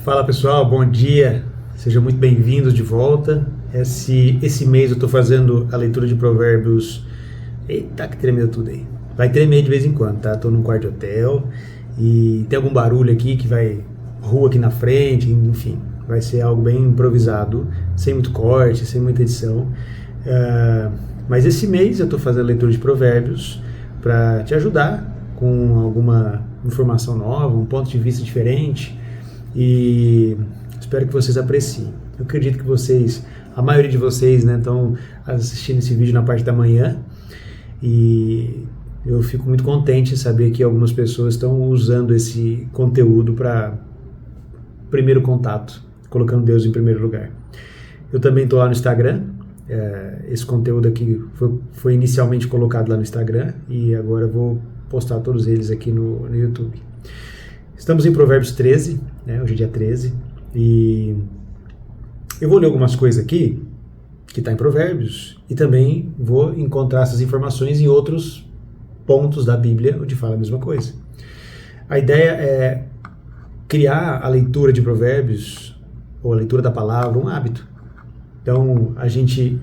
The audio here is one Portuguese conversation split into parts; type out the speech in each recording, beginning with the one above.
Fala pessoal, bom dia, sejam muito bem-vindos de volta. Esse mês eu estou fazendo a leitura de Provérbios. Eita, que tremeu tudo aí. Vai tremer de vez em quando, tá? Estou num quarto de hotel e tem algum barulho aqui que vai. Rua aqui na frente, enfim, vai ser algo bem improvisado, sem muito corte, sem muita edição. Mas esse mês eu estou fazendo a leitura de Provérbios para te ajudar com alguma informação nova, um ponto de vista diferente. E espero que vocês apreciem. Eu acredito que vocês, a maioria de vocês, né, estão assistindo esse vídeo na parte da manhã e eu fico muito contente em saber que algumas pessoas estão usando esse conteúdo para primeiro contato, colocando Deus em primeiro lugar. Eu também estou lá no Instagram, esse conteúdo aqui foi inicialmente colocado lá no Instagram e agora eu vou postar todos eles aqui no YouTube. Estamos em Provérbios 13, né, hoje é dia 13, e eu vou ler algumas coisas aqui que está em Provérbios e também vou encontrar essas informações em outros pontos da Bíblia onde fala a mesma coisa. A ideia é criar a leitura de Provérbios, ou a leitura da palavra, um hábito. Então, a gente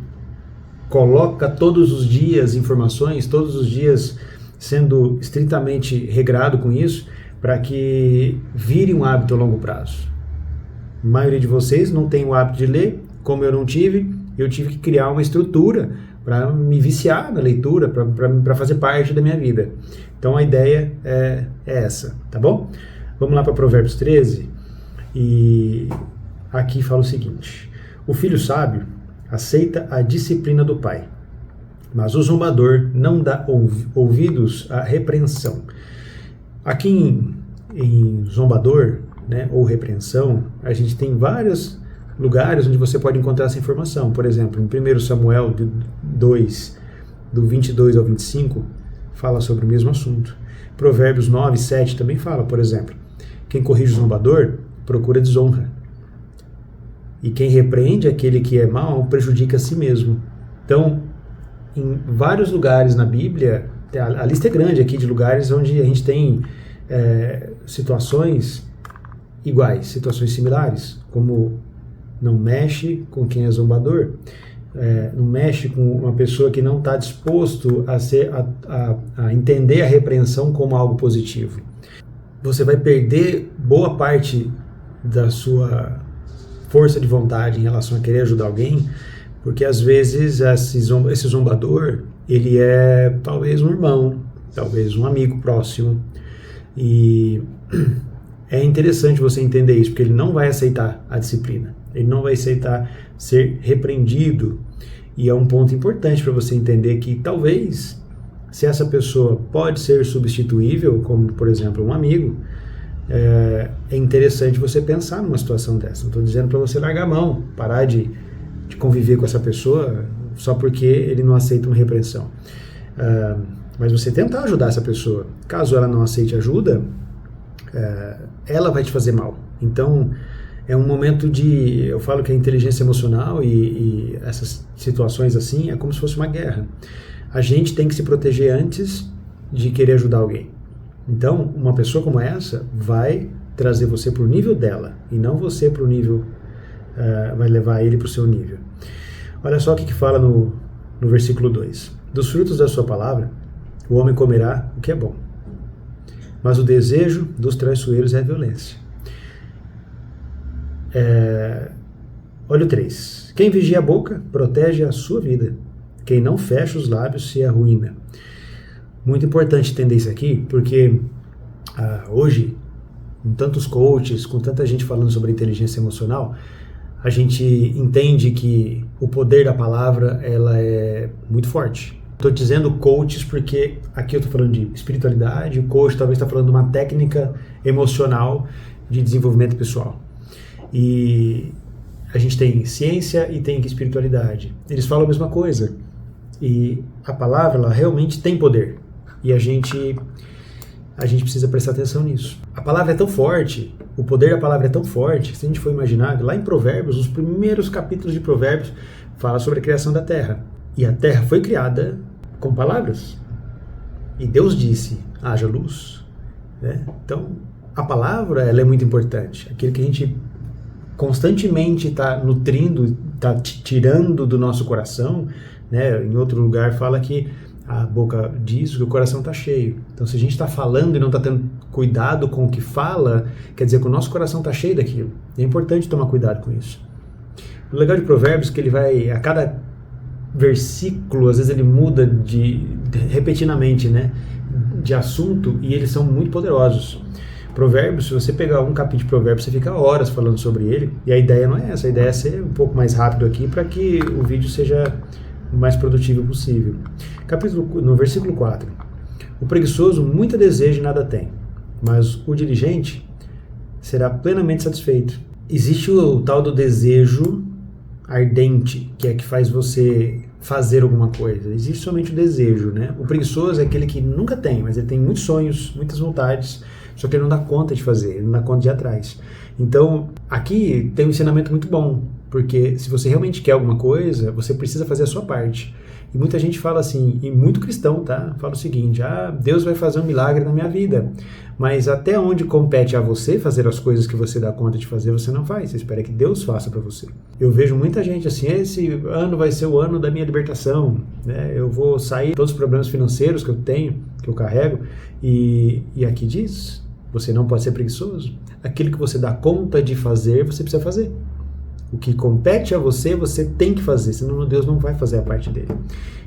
coloca todos os dias informações, todos os dias sendo estritamente regrado com isso, para que vire um hábito a longo prazo. A maioria de vocês não tem o hábito de ler, como eu não tive, eu tive que criar uma estrutura para me viciar na leitura, para fazer parte da minha vida. Então a ideia é essa, tá bom? Vamos lá para Provérbios 13, e aqui fala o seguinte: o filho sábio aceita a disciplina do pai, mas o zombador não dá ouvidos à repreensão. Aqui em zombador, né, ou repreensão, a gente tem vários lugares onde você pode encontrar essa informação. Por exemplo, em 1 Samuel 2, do 22 ao 25, fala sobre o mesmo assunto. Provérbios 9, 7 também fala, por exemplo, quem corrige o zombador procura desonra, e quem repreende aquele que é mau prejudica a si mesmo. Então, em vários lugares na Bíblia, a lista é grande aqui de lugares onde a gente tem situações iguais, situações similares, como não mexe com quem é zombador, não mexe com uma pessoa que não está disposto a entender a repreensão como algo positivo. Você vai perder boa parte da sua força de vontade em relação a querer ajudar alguém, porque às vezes esse zombador, ele é talvez um irmão, talvez um amigo próximo, e é interessante você entender isso, porque ele não vai aceitar a disciplina, ele não vai aceitar ser repreendido, e é um ponto importante para você entender que talvez, se essa pessoa pode ser substituível, como por exemplo um amigo, é interessante você pensar numa situação dessa. Não estou dizendo para você largar a mão, parar de conviver com essa pessoa só porque ele não aceita uma repreensão. Mas você tentar ajudar essa pessoa. Caso ela não aceite ajuda, ela vai te fazer mal. Então, é um momento eu falo que a inteligência emocional e essas situações assim é como se fosse uma guerra. A gente tem que se proteger antes de querer ajudar alguém. Então, uma pessoa como essa vai trazer você para o nível dela, e não você para o nível, vai levar ele para o seu nível. Olha só o que fala no versículo 2. Dos frutos da sua palavra, o homem comerá o que é bom, mas o desejo dos traiçoeiros é a violência. Olha o 3. Quem vigia a boca, protege a sua vida. Quem não fecha os lábios se arruína. Muito importante entender isso aqui, porque hoje, com tantos coaches, com tanta gente falando sobre inteligência emocional, a gente entende que o poder da palavra, ela é muito forte. Estou dizendo coaches porque aqui eu estou falando de espiritualidade, o coach talvez está falando de uma técnica emocional de desenvolvimento pessoal. E a gente tem ciência e tem espiritualidade. Eles falam a mesma coisa. E a palavra, ela realmente tem poder. E a gente precisa prestar atenção nisso. A palavra é tão forte, o poder da palavra é tão forte, que se a gente for imaginar, lá em Provérbios, os primeiros capítulos de Provérbios, fala sobre a criação da terra. E a terra foi criada com palavras. E Deus disse, haja luz. Né? Então, a palavra ela é muito importante. Aquilo que a gente constantemente está nutrindo, está tirando do nosso coração, né? Em outro lugar fala que a boca diz que o coração está cheio. Então, se a gente está falando e não está tendo cuidado com o que fala, quer dizer que o nosso coração está cheio daquilo. É importante tomar cuidado com isso. O legal de Provérbios é que ele vai, a cada versículo, às vezes ele muda repetidamente, né, de assunto, e eles são muito poderosos. Provérbios, se você pegar um capítulo de Provérbios, você fica horas falando sobre ele, e a ideia não é essa, a ideia é ser um pouco mais rápido aqui para que o vídeo seja o mais produtivo possível. No versículo 4, o preguiçoso muito deseja e nada tem, mas o diligente será plenamente satisfeito. Existe o tal do desejo ardente, que é que faz você fazer alguma coisa. Existe somente o desejo, né? O preguiçoso é aquele que nunca tem, mas ele tem muitos sonhos, muitas vontades, só que ele não dá conta de fazer, ele não dá conta de ir atrás. Então, aqui tem um ensinamento muito bom, porque se você realmente quer alguma coisa, você precisa fazer a sua parte. E muita gente fala assim, e muito cristão, tá? Fala o seguinte, Deus vai fazer um milagre na minha vida, mas até onde compete a você fazer as coisas que você dá conta de fazer, você não faz, você espera que Deus faça para você. Eu vejo muita gente assim, esse ano vai ser o ano da minha libertação, né? Eu vou sair de todos os problemas financeiros que eu tenho, que eu carrego, e aqui diz, você não pode ser preguiçoso. Aquilo que você dá conta de fazer, você precisa fazer. O que compete a você, você tem que fazer, senão Deus não vai fazer a parte dele.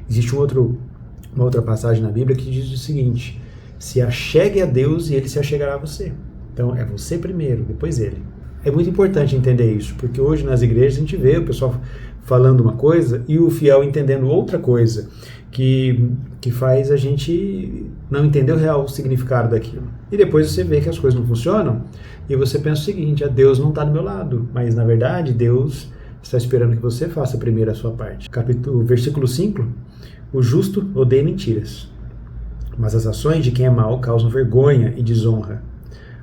Existe uma outra passagem na Bíblia que diz o seguinte, se achegue a Deus e ele se achegará a você. Então é você primeiro, depois ele. É muito importante entender isso, porque hoje nas igrejas a gente vê o pessoal falando uma coisa e o fiel entendendo outra coisa, que faz a gente não entender o real significado daquilo. E depois você vê que as coisas não funcionam e você pensa o seguinte, Deus não está do meu lado, mas na verdade Deus está esperando que você faça primeiro a sua parte. Versículo 5, o justo odeia mentiras, mas as ações de quem é mau causam vergonha e desonra.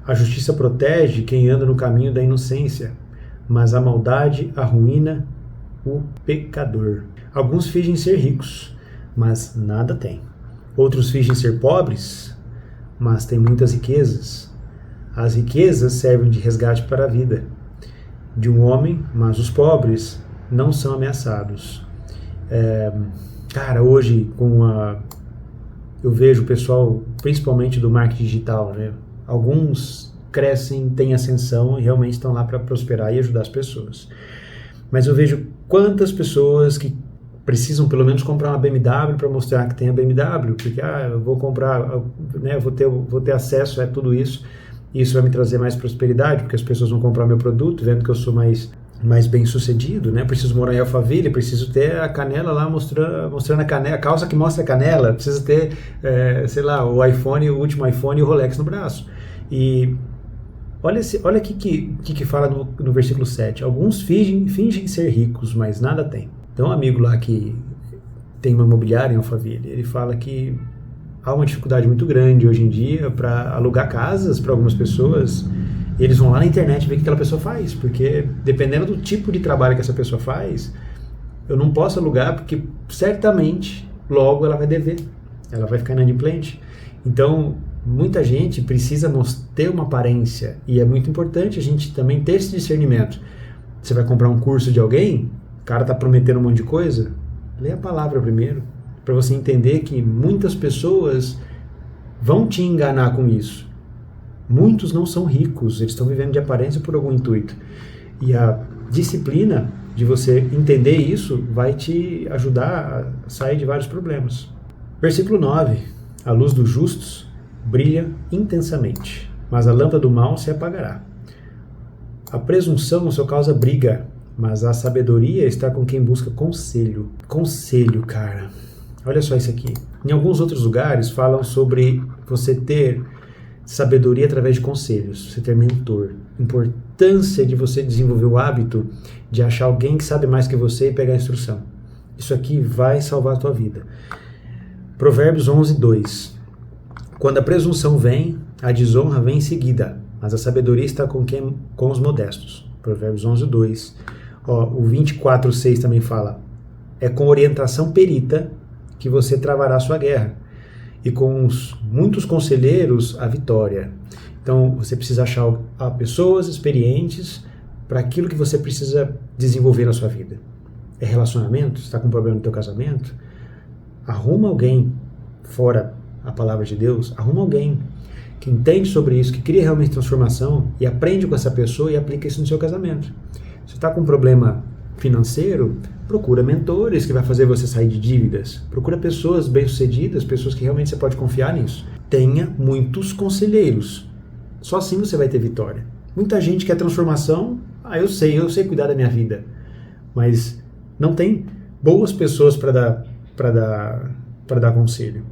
A justiça protege quem anda no caminho da inocência, mas a maldade arruína o pecador. Alguns fingem ser ricos, mas nada têm. Outros fingem ser pobres, mas têm muitas riquezas. As riquezas servem de resgate para a vida de um homem, mas os pobres não são ameaçados. Cara, hoje eu vejo o pessoal, principalmente do marketing digital, né? Alguns crescem, têm ascensão e realmente estão lá para prosperar e ajudar as pessoas. Mas eu vejo quantas pessoas que precisam pelo menos comprar uma BMW para mostrar que tem a BMW, porque eu vou comprar, né, vou ter acesso a tudo isso, e isso vai me trazer mais prosperidade, porque as pessoas vão comprar meu produto, vendo que eu sou mais bem sucedido, né? Preciso morar em Alphaville, preciso ter a canela lá mostrando a canela, a calça que mostra a canela, preciso ter, sei lá, o iPhone, o último iPhone e o Rolex no braço. E olha aqui que fala no versículo 7. Alguns fingem ser ricos, mas nada tem. Então um amigo lá que tem uma imobiliária em Alphaville, ele fala que há uma dificuldade muito grande hoje em dia para alugar casas para algumas pessoas. E eles vão lá na internet ver o que aquela pessoa faz, porque dependendo do tipo de trabalho que essa pessoa faz, eu não posso alugar porque certamente logo ela vai dever, ela vai ficar inadimplente. Então muita gente precisa ter uma aparência e é muito importante a gente também ter esse discernimento. Você vai comprar um curso de alguém, o cara está prometendo um monte de coisa, lê a palavra primeiro, para você entender que muitas pessoas vão te enganar com isso. Muitos não são ricos, eles estão vivendo de aparência por algum intuito. E a disciplina de você entender isso vai te ajudar a sair de vários problemas. Versículo 9. A luz dos justos brilha intensamente, mas a lâmpada do mal se apagará. A presunção só causa briga, mas a sabedoria está com quem busca conselho. Conselho, cara. Olha só isso aqui. Em alguns outros lugares falam sobre você ter sabedoria através de conselhos, você ter mentor. Importância de você desenvolver o hábito de achar alguém que sabe mais que você e pegar a instrução. Isso aqui vai salvar a tua vida. Provérbios 11:2. Quando a presunção vem, a desonra vem em seguida, mas a sabedoria está com os modestos. Provérbios 11:2. O 24:6 também fala: é com orientação perita que você travará a sua guerra, e com muitos conselheiros a vitória. Então você precisa achar pessoas experientes para aquilo que você precisa desenvolver na sua vida. É relacionamento? Você está com um problema no teu casamento? Arruma alguém fora a palavra de Deus, arruma alguém que entende sobre isso, que cria realmente transformação e aprende com essa pessoa e aplica isso no seu casamento. Se você está com um problema financeiro, procura mentores que vai fazer você sair de dívidas. Procura pessoas bem-sucedidas, pessoas que realmente você pode confiar nisso. Tenha muitos conselheiros. Só assim você vai ter vitória. Muita gente quer transformação. Eu sei cuidar da minha vida. Mas não tem boas pessoas para dar conselho.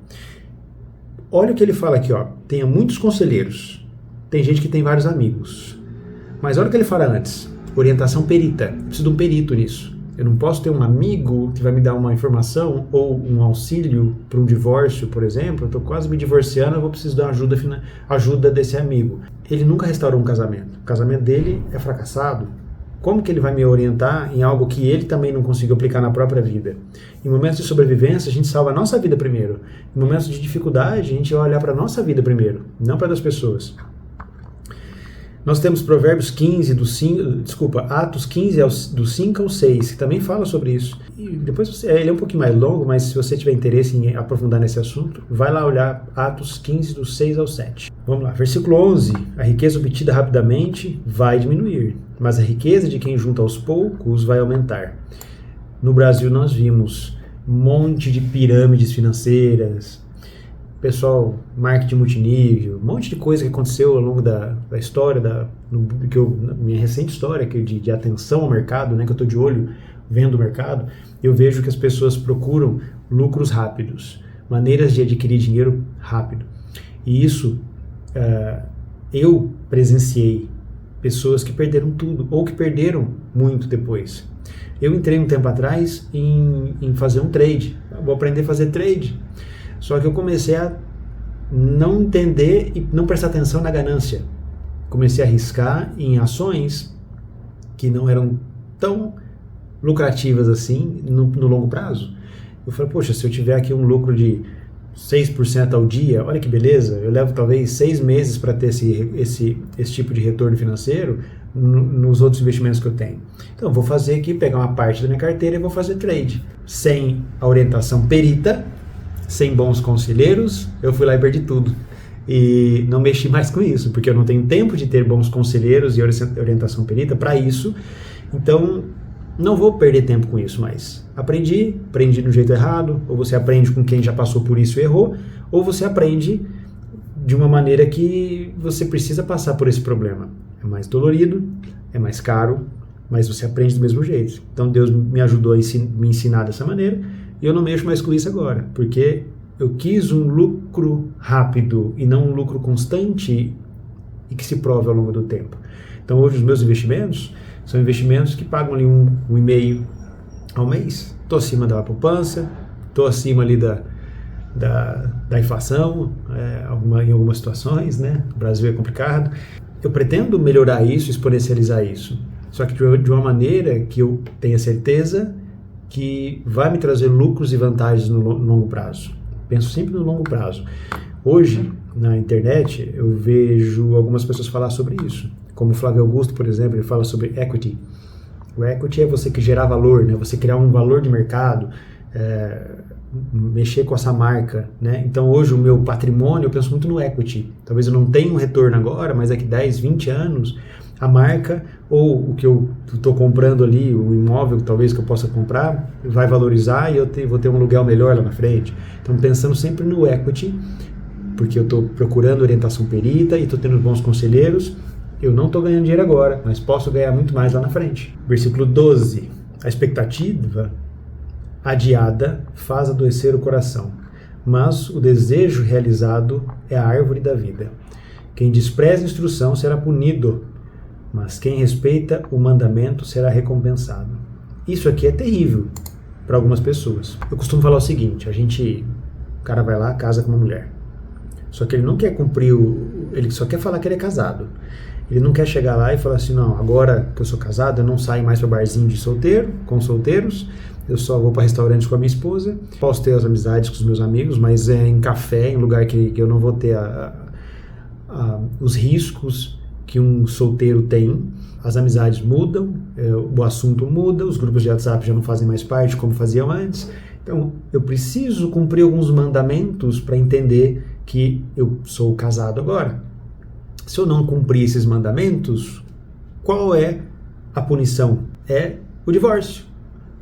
Olha o que ele fala aqui, ó. Tenha muitos conselheiros. Tem gente que tem vários amigos. Mas olha o que ele fala antes. Orientação perita. Eu preciso de um perito nisso. Eu não posso ter um amigo que vai me dar uma informação ou um auxílio para um divórcio, por exemplo. Eu estou quase me divorciando, eu vou precisar da ajuda desse amigo. Ele nunca restaurou um casamento. O casamento dele é fracassado. Como que ele vai me orientar em algo que ele também não conseguiu aplicar na própria vida? Em momentos de sobrevivência, a gente salva a nossa vida primeiro. Em momentos de dificuldade, a gente vai olhar para a nossa vida primeiro, não para das pessoas. Nós temos Provérbios 15, Atos 15, do 5 ao 6, que também fala sobre isso. E depois ele é um pouquinho mais longo, mas se você tiver interesse em aprofundar nesse assunto, vai lá olhar Atos 15, do 6 ao 7. Vamos lá, versículo 11. A riqueza obtida rapidamente vai diminuir, mas a riqueza de quem junta aos poucos vai aumentar. No Brasil nós vimos um monte de pirâmides financeiras, pessoal, marketing multinível, um monte de coisa que aconteceu ao longo da história, minha recente história de atenção ao mercado, né, que eu estou de olho vendo o mercado, eu vejo que as pessoas procuram lucros rápidos, maneiras de adquirir dinheiro rápido. E isso eu presenciei pessoas que perderam tudo, ou que perderam muito depois. Eu entrei um tempo atrás em fazer um trade, vou aprender a fazer trade. Só que eu comecei a não entender e não prestar atenção na ganância. Comecei a arriscar em ações que não eram tão lucrativas assim no longo prazo. Eu falei, poxa, se eu tiver aqui um lucro de 6% ao dia, olha que beleza, eu levo talvez 6 meses para ter esse tipo de retorno financeiro nos outros investimentos que eu tenho. Então, eu vou fazer aqui, pegar uma parte da minha carteira e vou fazer trade. Sem a orientação perita, sem bons conselheiros, eu fui lá e perdi tudo. E não mexi mais com isso, porque eu não tenho tempo de ter bons conselheiros e orientação perita para isso. Então, não vou perder tempo com isso mais. Aprendi do jeito errado, ou você aprende com quem já passou por isso e errou, ou você aprende de uma maneira que você precisa passar por esse problema. É mais dolorido, é mais caro, mas você aprende do mesmo jeito. Então, Deus me ajudou a me ensinar dessa maneira, e eu não mexo mais com isso agora, porque eu quis um lucro rápido e não um lucro constante e que se prove ao longo do tempo. Então hoje os meus investimentos são investimentos que pagam ali 1,5 ao mês. Estou acima da poupança, estou acima ali da inflação, em algumas situações, né? O Brasil é complicado. Eu pretendo melhorar isso, exponencializar isso, só que de uma maneira que eu tenha certeza que vai me trazer lucros e vantagens no longo prazo. Penso sempre no longo prazo. Hoje, na internet, eu vejo algumas pessoas falar sobre isso. Como o Flávio Augusto, por exemplo, ele fala sobre equity. O equity é você que gerar valor, né? Você criar um valor de mercado, mexer com essa marca, né? Então, hoje, o meu patrimônio, eu penso muito no equity. Talvez eu não tenha um retorno agora, mas daqui 10, 20 anos, a marca ou o que eu estou comprando ali, o imóvel talvez que eu possa comprar, vai valorizar e eu vou ter um aluguel melhor lá na frente. Então, pensando sempre no equity, porque eu estou procurando orientação perita e estou tendo bons conselheiros, eu não estou ganhando dinheiro agora, mas posso ganhar muito mais lá na frente. Versículo 12. A expectativa adiada faz adoecer o coração, mas o desejo realizado é a árvore da vida. Quem despreza a instrução será punido, mas quem respeita o mandamento será recompensado. Isso aqui é terrível para algumas pessoas. Eu costumo falar o seguinte, o cara vai lá, casa com uma mulher. Só que ele não quer cumprir ele só quer falar que ele é casado. Ele não quer chegar lá e falar assim, não, agora que eu sou casado, eu não saio mais para barzinho de solteiro, com solteiros, eu só vou para restaurantes com a minha esposa, posso ter as amizades com os meus amigos, mas é em café, em lugar que eu não vou ter os riscos que um solteiro tem. as amizades mudam, o assunto muda, os grupos de WhatsApp já não fazem mais parte como faziam antes. Então, eu preciso cumprir alguns mandamentos para entender que eu sou casado agora. Se eu não cumprir esses mandamentos, qual é a punição? É o divórcio.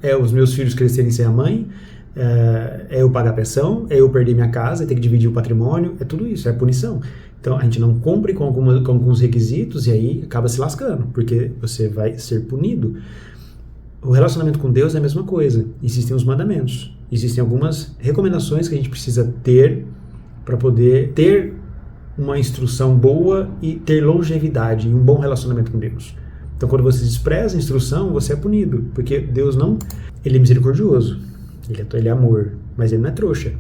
É os meus filhos crescerem sem a mãe, é eu pagar pensão, é eu perder minha casa, ter que dividir o patrimônio, é tudo isso, é a punição. Então, a gente não cumpre com alguns requisitos e aí acaba se lascando, porque você vai ser punido. O relacionamento com Deus é a mesma coisa. Existem os mandamentos, existem algumas recomendações que a gente precisa ter para poder ter uma instrução boa e ter longevidade e um bom relacionamento com Deus. Então, quando você despreza a instrução, você é punido, porque Deus não... Ele é misericordioso, ele é amor, mas ele não é trouxa.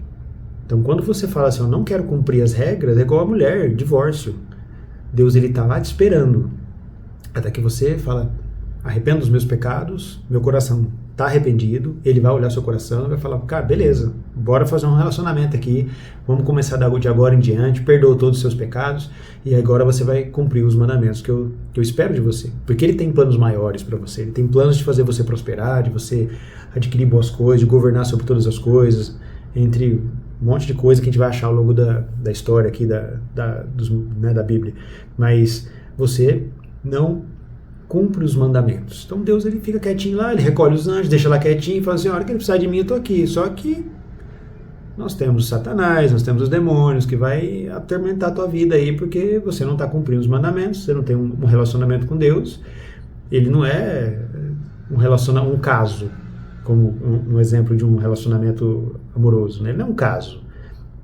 Então, quando você fala assim, eu não quero cumprir as regras, é igual a mulher, divórcio. Deus, ele está lá te esperando, até que você fala, arrependo dos meus pecados, meu coração está arrependido, ele vai olhar seu coração e vai falar, cara, beleza, bora fazer um relacionamento aqui, vamos começar de agora em diante, perdoa todos os seus pecados, e agora você vai cumprir os mandamentos que eu espero de você. Porque ele tem planos maiores para você, ele tem planos de fazer você prosperar, de você adquirir boas coisas, de governar sobre todas as coisas, entre um monte de coisa que a gente vai achar ao longo da história aqui, da Bíblia. Mas você não cumpre os mandamentos. Então Deus, ele fica quietinho lá, ele recolhe os anjos, deixa lá quietinho e fala assim, a hora que ele precisar de mim, eu estou aqui. Só que nós temos Satanás, nós temos os demônios que vai atormentar a tua vida aí, porque você não está cumprindo os mandamentos, você não tem um relacionamento com Deus. Ele não é um caso, como um exemplo de um relacionamento amoroso, né? Ele não é um caso.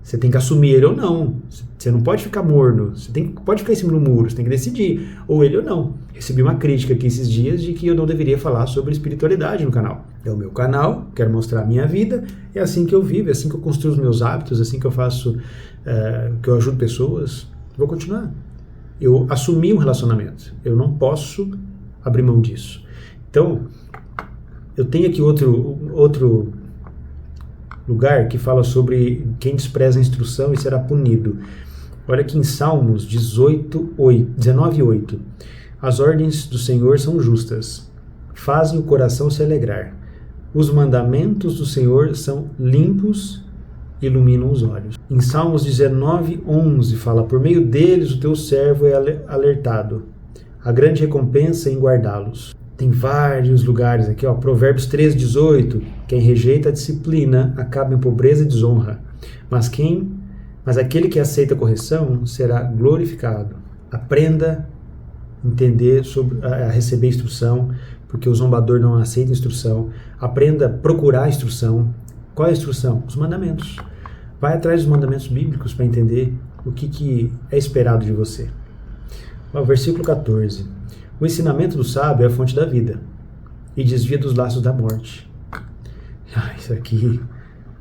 Você tem que assumir ele ou não. Você não pode ficar morno. Você pode ficar em cima do muro. Você tem que decidir, ou ele ou não. Recebi uma crítica aqui esses dias de que eu não deveria falar sobre espiritualidade no canal. É o meu canal, quero mostrar a minha vida. É assim que eu vivo, é assim que eu construo os meus hábitos, é assim que eu faço, que eu ajudo pessoas. Vou continuar. Eu assumi um relacionamento. Eu não posso abrir mão disso. Então, eu tenho aqui outro lugar que fala sobre quem despreza a instrução e será punido. Olha aqui em Salmos 19:8. As ordens do Senhor são justas, fazem o coração se alegrar. Os mandamentos do Senhor são limpos, iluminam os olhos. Em Salmos 19:11 fala, por meio deles o teu servo é alertado. A grande recompensa é em guardá-los. Tem vários lugares aqui, ó. Provérbios 13:18. Quem rejeita a disciplina acaba em pobreza e desonra. Mas aquele que aceita a correção será glorificado. Aprenda a receber instrução, porque o zombador não aceita instrução. Aprenda a procurar instrução. Qual é a instrução? Os mandamentos. Vai atrás dos mandamentos bíblicos para entender o que é esperado de você. Ó, versículo 14. O ensinamento do sábio é a fonte da vida e desvia dos laços da morte.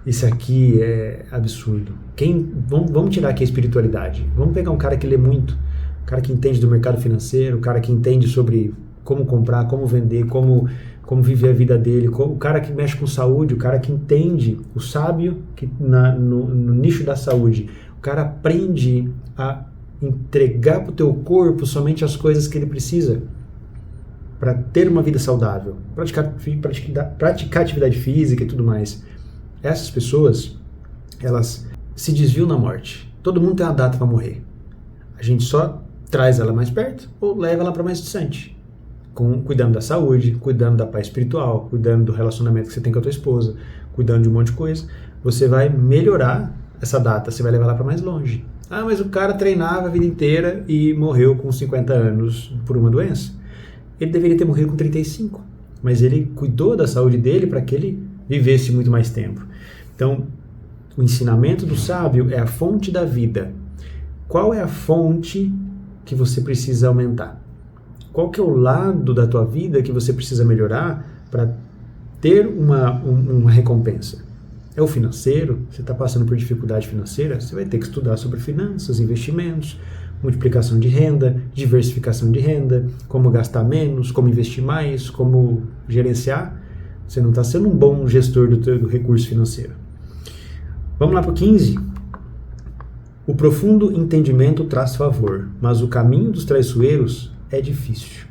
Isso aqui é absurdo. Vamos tirar aqui a espiritualidade. Vamos pegar um cara que lê muito, um cara que entende do mercado financeiro, um cara que entende sobre como comprar, como vender, como viver a vida dele, o cara que mexe com saúde, o cara que entende, o sábio no nicho da saúde. O cara aprende a entregar para o teu corpo somente as coisas que ele precisa para ter uma vida saudável, praticar atividade física e tudo mais. Essas pessoas, elas se desviam na morte. Todo mundo tem uma data para morrer. A gente só traz ela mais perto ou leva ela para mais distante. Cuidando da saúde, cuidando da paz espiritual, cuidando do relacionamento que você tem com a tua esposa, cuidando de um monte de coisa. Você vai melhorar essa data, você vai levar ela para mais longe. Ah, mas o cara treinava a vida inteira e morreu com 50 anos por uma doença. Ele deveria ter morrido com 35, mas ele cuidou da saúde dele para que ele vivesse muito mais tempo. Então, o ensinamento do sábio é a fonte da vida. Qual é a fonte que você precisa aumentar? Qual que é o lado da tua vida que você precisa melhorar para ter uma recompensa? É o financeiro? Você está passando por dificuldade financeira? Você vai ter que estudar sobre finanças, investimentos, multiplicação de renda, diversificação de renda, como gastar menos, como investir mais, como gerenciar. Você não está sendo um bom gestor do recurso financeiro. Vamos lá para o 15. O profundo entendimento traz favor, mas o caminho dos traiçoeiros é difícil.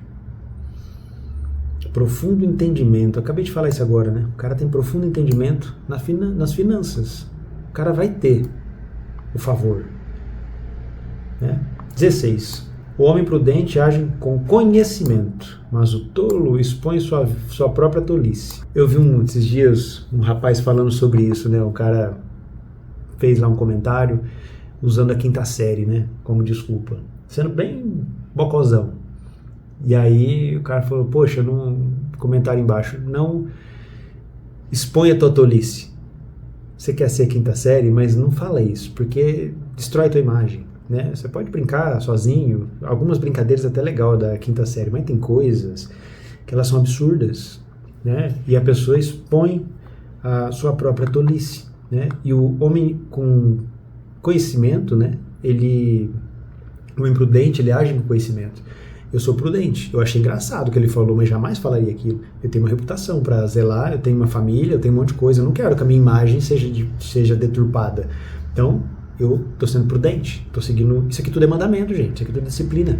Profundo entendimento. Eu acabei de falar isso agora, né? O cara tem profundo entendimento nas finanças. O cara vai ter o favor. Né? 16. O homem prudente age com conhecimento, mas o tolo expõe sua própria tolice. Eu vi esses dias um rapaz falando sobre isso, né? O cara fez lá um comentário usando a quinta série, né? Como desculpa. Sendo bem bocozão. E aí o cara falou, poxa, num comentário embaixo, não exponha a tua tolice. Você quer ser quinta série, mas não fala isso, porque destrói a tua imagem. Né? Você pode brincar sozinho, algumas brincadeiras até legal da quinta série, mas tem coisas que elas são absurdas, né? E a pessoa expõe a sua própria tolice, né? E o homem com conhecimento, né? O homem prudente, ele age com conhecimento. Eu sou prudente. Eu achei engraçado o que ele falou, mas jamais falaria aquilo. Eu tenho uma reputação para zelar, eu tenho uma família, eu tenho um monte de coisa. Eu não quero que a minha imagem seja deturpada. Então, eu estou sendo prudente. Estou seguindo... Isso aqui tudo é mandamento, gente. Isso aqui tudo é disciplina.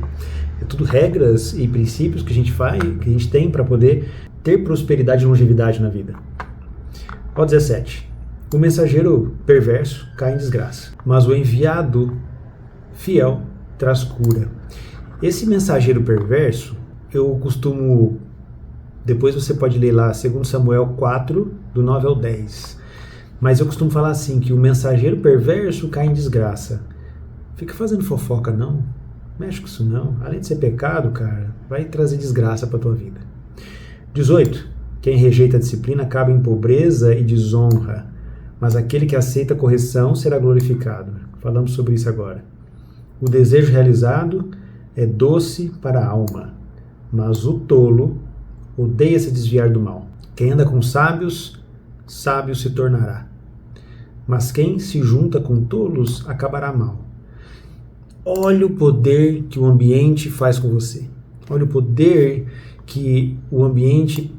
É tudo regras e princípios que a gente faz, que a gente tem para poder ter prosperidade e longevidade na vida. Ó 17. O mensageiro perverso cai em desgraça, mas o enviado fiel traz cura. Esse mensageiro perverso, eu costumo... Depois você pode ler lá, 2 Samuel 4, do 9 ao 10. Mas eu costumo falar assim, que o mensageiro perverso cai em desgraça. Fica fazendo fofoca, não. Mexe com isso, não. Além de ser pecado, cara, vai trazer desgraça para tua vida. 18. Quem rejeita a disciplina acaba em pobreza e desonra, mas aquele que aceita a correção será glorificado. Falamos sobre isso agora. O desejo realizado é doce para a alma, mas o tolo odeia se desviar do mal. Quem anda com sábios, sábio se tornará. Mas quem se junta com tolos acabará mal. Olha o poder que o ambiente faz com você. Olha o poder que o ambiente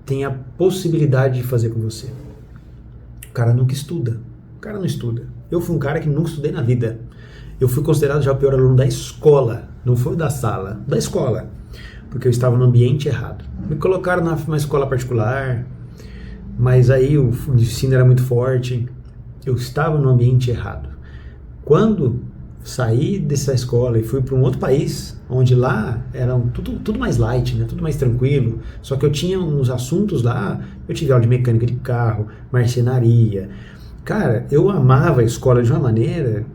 tem a possibilidade de fazer com você. O cara nunca estuda. O cara não estuda. Eu fui um cara que nunca estudei na vida. Eu fui considerado já o pior aluno da escola. Não foi da sala, da escola. Porque eu estava no ambiente errado. Me colocaram numa escola particular, mas aí o ensino era muito forte. Eu estava no ambiente errado. Quando saí dessa escola e fui para um outro país, onde lá era tudo mais light, né? Tudo mais tranquilo, só que eu tinha uns assuntos lá, eu tive aula de mecânica de carro, marcenaria. Cara, eu amava a escola de uma maneira,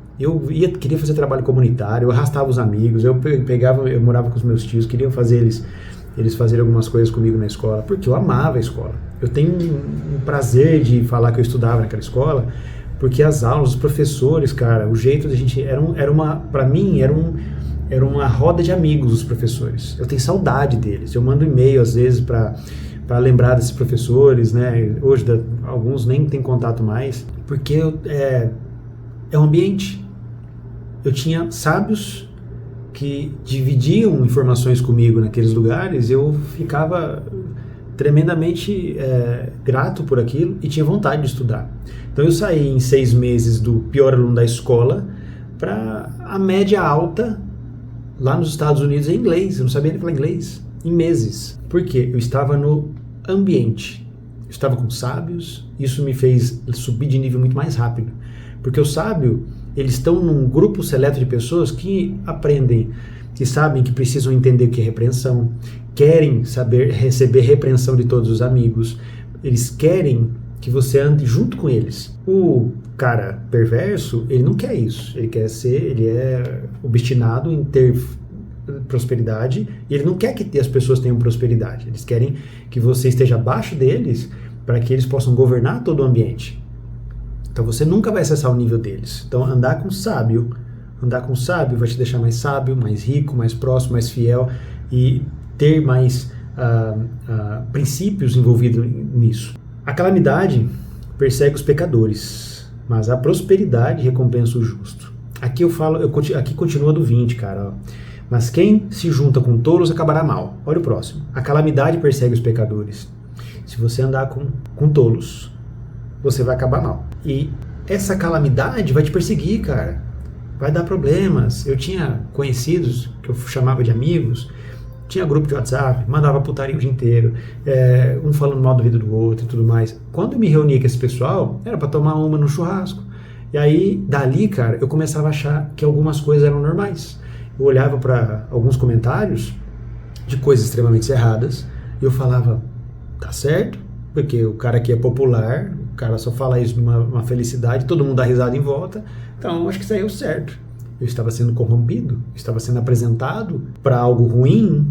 queria fazer trabalho comunitário, eu arrastava os amigos, eu morava com os meus tios, queria fazer eles fazerem algumas coisas comigo na escola, porque eu amava a escola. Eu tenho um prazer de falar que eu estudava naquela escola, porque as aulas, os professores, cara, o jeito da gente, pra mim, era uma roda de amigos os professores. Eu tenho saudade deles, eu mando e-mail às vezes para lembrar desses professores, né? Hoje alguns nem tem contato mais, porque é um ambiente. Eu tinha sábios que dividiam informações comigo naqueles lugares, eu ficava tremendamente grato por aquilo e tinha vontade de estudar. Então eu saí em 6 meses do pior aluno da escola para a média alta lá nos Estados Unidos em inglês. Eu não sabia nem falar inglês em meses. Por quê? Eu estava no ambiente. Eu estava com sábios, isso me fez subir de nível muito mais rápido. Porque o sábio, eles estão num grupo seleto de pessoas que aprendem, que sabem que precisam entender o que é repreensão, querem saber receber repreensão de todos os amigos, eles querem que você ande junto com eles. O cara perverso, ele não quer isso, ele é obstinado em ter prosperidade, e ele não quer que as pessoas tenham prosperidade, eles querem que você esteja abaixo deles para que eles possam governar todo o ambiente. Então você nunca vai acessar o nível deles. Então andar com sábio vai te deixar mais sábio, mais rico, mais próximo, mais fiel e ter mais princípios envolvidos nisso. A calamidade persegue os pecadores, mas a prosperidade recompensa o justo. Aqui aqui continua do 20, cara. Ó. Mas quem se junta com tolos acabará mal. Olha o próximo. A calamidade persegue os pecadores. Se você andar com tolos, você vai acabar mal. E essa calamidade vai te perseguir, cara. Vai dar problemas. Eu tinha conhecidos, que eu chamava de amigos, Tinha grupo de WhatsApp, mandava putaria o dia inteiro, um falando mal da vida do outro e tudo mais. Quando eu me reunia com esse pessoal, era para tomar uma no churrasco. E aí, dali, cara, eu começava a achar que algumas coisas eram normais. Eu olhava para alguns comentários de coisas extremamente erradas e eu falava, tá certo, porque o cara aqui é popular, o cara só fala isso numa felicidade, todo mundo dá risada em volta, então eu acho que isso aí é o certo. Eu estava sendo corrompido, estava sendo apresentado para algo ruim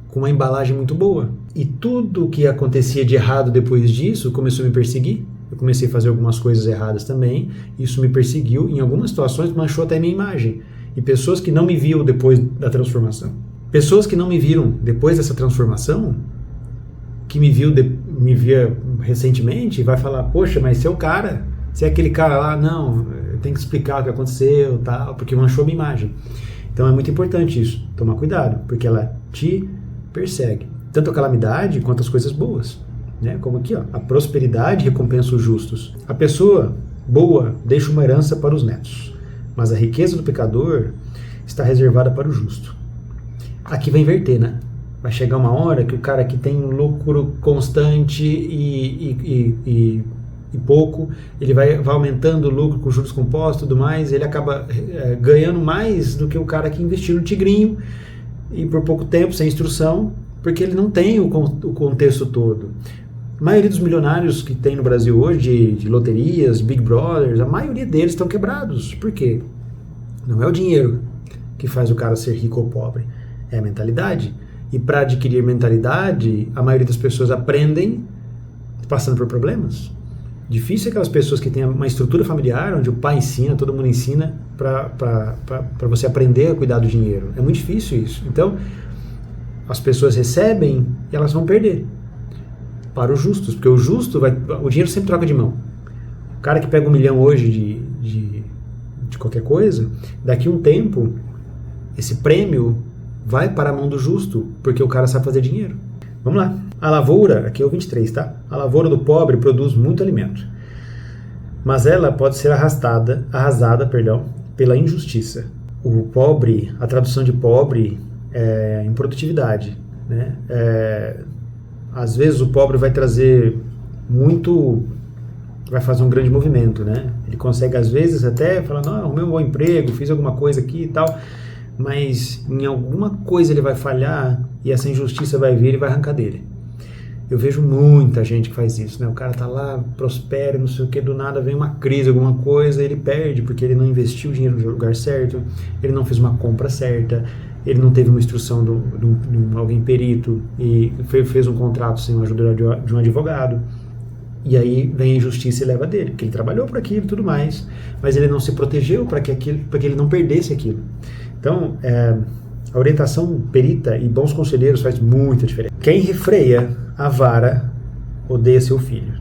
com uma embalagem muito boa. E tudo que acontecia de errado depois disso começou a me perseguir. Eu comecei a fazer algumas coisas erradas também, isso me perseguiu, em algumas situações manchou até a minha imagem. E pessoas que não me viam depois da transformação. Pessoas que não me viram depois dessa transformação, que me via recentemente, vai falar, poxa, mas você é o cara, você é aquele cara lá, não, eu tenho que explicar o que aconteceu, tal, porque manchou minha imagem. Então é muito importante isso, tomar cuidado, porque ela te persegue, tanto a calamidade quanto as coisas boas. Né? Como aqui, ó, a prosperidade recompensa os justos. A pessoa boa deixa uma herança para os netos, mas a riqueza do pecador está reservada para o justo. Aqui vai inverter, né? Vai chegar uma hora que o cara que tem um lucro constante e pouco, ele vai aumentando o lucro com juros compostos e tudo mais, ele acaba ganhando mais do que o cara que investiu no tigrinho e por pouco tempo, sem instrução, porque ele não tem o contexto todo. A maioria dos milionários que tem no Brasil hoje, de loterias, Big Brothers, a maioria deles estão quebrados. Por quê? Não é o dinheiro que faz o cara ser rico ou pobre, é a mentalidade. E para adquirir mentalidade, a maioria das pessoas aprendem passando por problemas. Difícil é aquelas pessoas que têm uma estrutura familiar, onde o pai ensina, todo mundo ensina, para você aprender a cuidar do dinheiro. É muito difícil isso. Então, as pessoas recebem e elas vão perder. Para os justos, porque o dinheiro sempre troca de mão. O cara que pega 1 milhão hoje de qualquer coisa, daqui a um tempo, esse prêmio vai para a mão do justo, porque o cara sabe fazer dinheiro. Vamos lá. A lavoura, aqui é o 23, tá? A lavoura do pobre produz muito alimento, mas ela pode ser arrasada pela injustiça. O pobre, a tradução de pobre é improdutividade, né? Às vezes o pobre vai trazer muito, vai fazer um grande movimento, né? Ele consegue às vezes até falar, não, arrumei um bom emprego, fiz alguma coisa aqui e tal, mas em alguma coisa ele vai falhar e essa injustiça vai vir e vai arrancar dele. Eu vejo muita gente que faz isso, né? O cara tá lá, prospera, não sei o que, do nada vem uma crise, alguma coisa, ele perde porque ele não investiu o dinheiro no lugar certo, ele não fez uma compra certa, ele não teve uma instrução de alguém perito e fez um contrato sem a ajuda de um advogado. E aí vem a injustiça e leva dele, porque ele trabalhou por aquilo e tudo mais, mas ele não se protegeu para que ele não perdesse aquilo. Então, a orientação perita e bons conselheiros faz muita diferença. Quem refreia a vara odeia seu filho,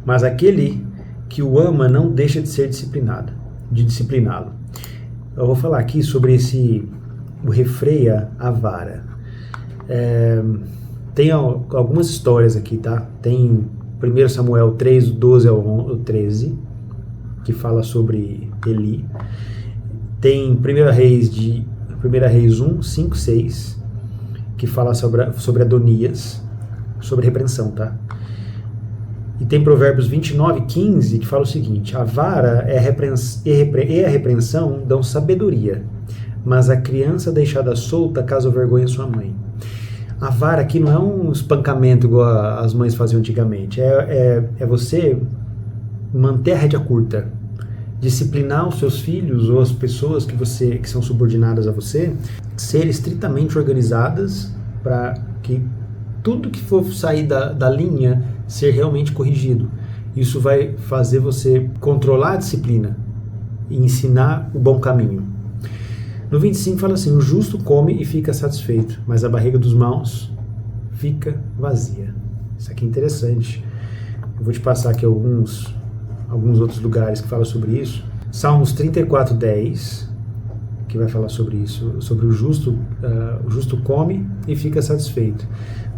mas aquele que o ama não deixa de ser discipliná-lo. Eu vou falar aqui sobre o refreia a vara. Tem algumas histórias aqui, tá? Tem 1 Samuel 3, 12 ao 13, que fala sobre Eli. Tem 1 Reis 1, 5, 6, que fala sobre Adonias, sobre repreensão, tá? E tem Provérbios 29, 15, que fala o seguinte: a vara e a repreensão dão sabedoria, mas a criança deixada solta causa vergonha à sua mãe. A vara aqui não é um espancamento igual as mães faziam antigamente, é você manter a rédea curta, disciplinar os seus filhos ou as pessoas que são subordinadas a você, ser estritamente organizadas para que tudo que for sair da linha ser realmente corrigido. Isso vai fazer você controlar a disciplina e ensinar o bom caminho. No 25 fala assim: o justo come e fica satisfeito, mas a barriga dos maus fica vazia. Isso aqui é interessante. Eu vou te passar aqui alguns outros lugares que falam sobre isso. Salmos 34, 10, que vai falar sobre isso, sobre o justo come e fica satisfeito.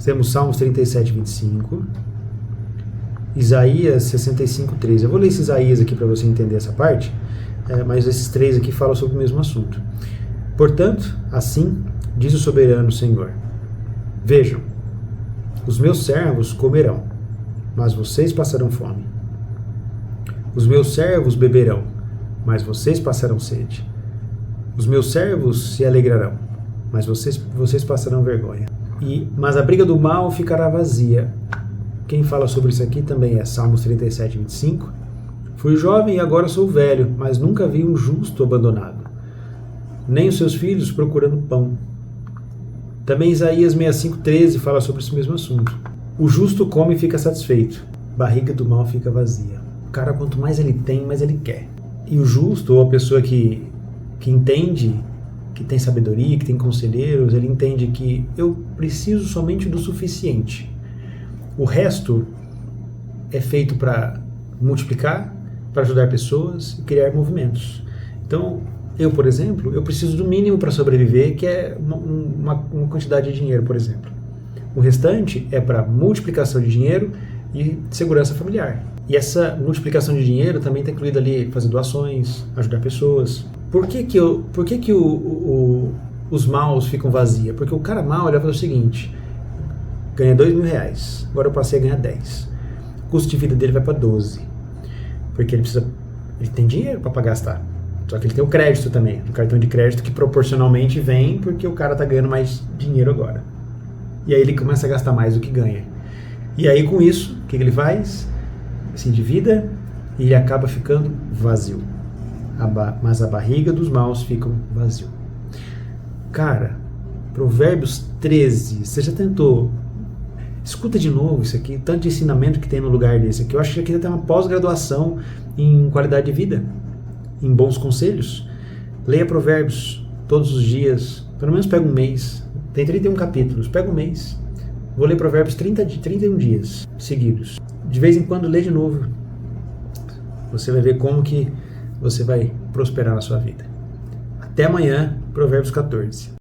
Temos Salmos 37, 25, Isaías 65, 13. Eu vou ler esse Isaías aqui para você entender essa parte, mas esses 3 aqui falam sobre o mesmo assunto. Portanto, assim diz o soberano Senhor: Vejam, os meus servos comerão, mas vocês passarão fome. Os meus servos beberão, mas vocês passarão sede. Os meus servos se alegrarão, mas vocês passarão vergonha. Mas a briga do mal ficará vazia. Quem fala sobre isso aqui também é Salmos 37, 25. Fui jovem e agora sou velho, mas nunca vi um justo abandonado, nem os seus filhos procurando pão. Também Isaías 65, 13 fala sobre esse mesmo assunto. O justo come e fica satisfeito, barriga do mal fica vazia. O cara, quanto mais ele tem, mais ele quer. E o justo, ou a pessoa que entende, que tem sabedoria, que tem conselheiros, ele entende que eu preciso somente do suficiente. O resto é feito para multiplicar, para ajudar pessoas e criar movimentos. Então, eu, por exemplo, eu preciso do mínimo para sobreviver, que é uma quantidade de dinheiro, por exemplo. O restante é para multiplicação de dinheiro e segurança familiar. E essa multiplicação de dinheiro também está incluída ali fazer doações, ajudar pessoas. Por que os maus ficam vazios? Porque o cara mau, ele vai fazer o seguinte: ganha R$2.000, agora eu passei a ganhar 10. O custo de vida dele vai para 12. Porque ele tem dinheiro para gastar. Só que ele tem o crédito também, o cartão de crédito que proporcionalmente vem porque o cara está ganhando mais dinheiro agora. E aí ele começa a gastar mais do que ganha. E aí com isso, o que ele faz? Se endivida e ele acaba ficando vazio. Mas a barriga dos maus fica vazio. Cara, Provérbios 13, você já tentou? Escuta de novo isso aqui, tanto de ensinamento que tem no lugar desse aqui. Eu acho que aqui tem uma pós-graduação em qualidade de vida, em bons conselhos. Leia Provérbios todos os dias, pelo menos pega um mês. Tem 31 capítulos, pega um mês. Vou ler Provérbios 31 dias seguidos. De vez em quando lê de novo. Você vai ver como que você vai prosperar na sua vida. Até amanhã, Provérbios 14.